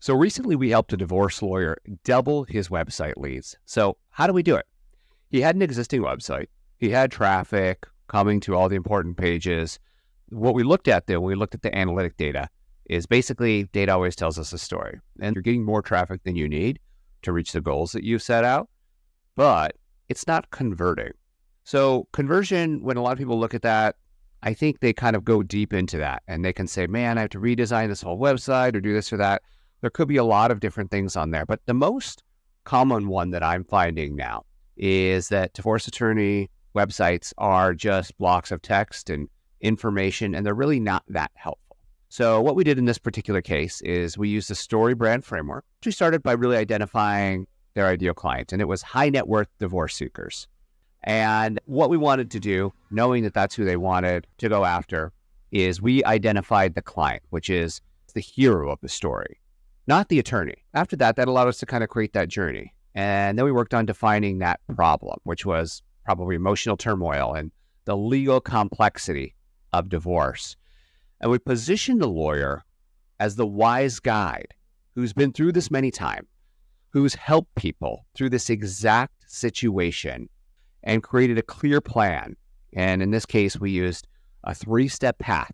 So recently we helped a divorce lawyer double his website leads. So how do we do it? He had an existing website. He had traffic coming to all the important pages. What we looked at then, when we looked at the analytic data, is basically data always tells us a story. And you're getting more traffic than you need to reach the goals that you've set out, but it's not converting. So conversion, when a lot of people look at that, I think they kind of go deep into that and they can say, man, I have to redesign this whole website or do this or that. There could be a lot of different things on there, but the most common one that I'm finding now is that divorce attorney websites are just blocks of text and information, and they're really not that helpful. So what we did in this particular case is we used the StoryBrand framework. We started by really identifying their ideal client, and it was high net worth divorce seekers. And what we wanted to do, knowing that that's who they wanted to go after, is we identified the client, which is the hero of the story, not the attorney. After that, that allowed us to kind of create that journey. And then we worked on defining that problem, which was probably emotional turmoil and the legal complexity of divorce. And we positioned the lawyer as the wise guide who's been through this many times, who's helped people through this exact situation and created a clear plan. And in this case, we used a 3-step path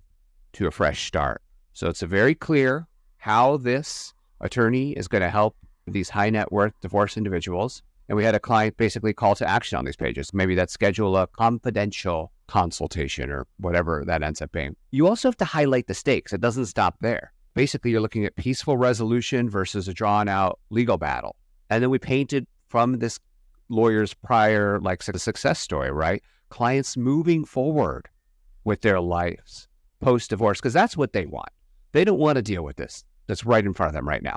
to a fresh start. So it's a very clear how this attorney is going to help these high net worth divorce individuals. And we had a client basically call to action on these pages. Maybe that's schedule a confidential consultation or whatever that ends up being. You also have to highlight the stakes. It doesn't stop there. Basically, you're looking at peaceful resolution versus a drawn out legal battle. And then we painted from this lawyer's prior, like success story, right? Clients moving forward with their lives post-divorce, because that's what they want. They don't want to deal with this that's right in front of them right now.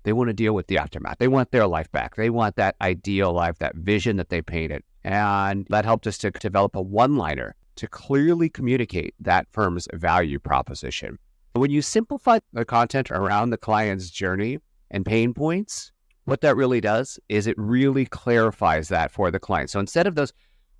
They want to deal with the aftermath. They want their life back. They want that ideal life, that vision that they painted. And that helped us to develop a one-liner to clearly communicate that firm's value proposition. When you simplify the content around the client's journey and pain points, what that really does is it really clarifies that for the client. So instead of those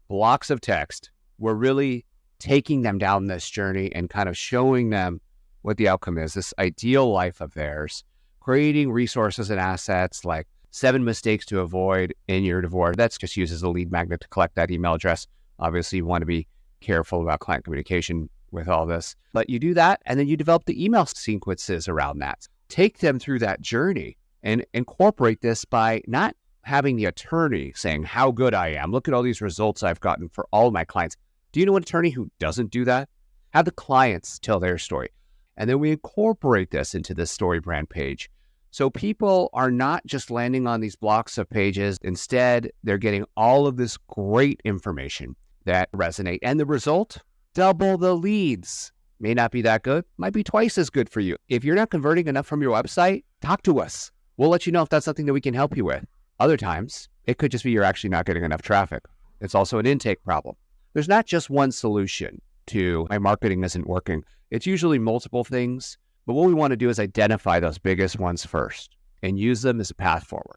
blocks of text, we're really taking them down this journey and kind of showing them what the outcome is, this ideal life of theirs, creating resources and assets like 7 mistakes to avoid in your divorce. That's just used as a lead magnet to collect that email address. Obviously, you want to be careful about client communication with all this, but you do that, and then you develop the email sequences around that. Take them through that journey and incorporate this by not having the attorney saying how good I am. Look at all these results I've gotten for all my clients. Do you know an attorney who doesn't do that? Have the clients tell their story. And then we incorporate this into the StoryBrand page. So people are not just landing on these blocks of pages. Instead, they're getting all of this great information that resonate. And the result, double the leads. May not be that good, might be twice as good for you. If you're not converting enough from your website, talk to us. We'll let you know if that's something that we can help you with. Other times, it could just be you're actually not getting enough traffic. It's also an intake problem. There's not just one solution to my marketing isn't working. It's usually multiple things, but what we want to do is identify those biggest ones first and use them as a path forward.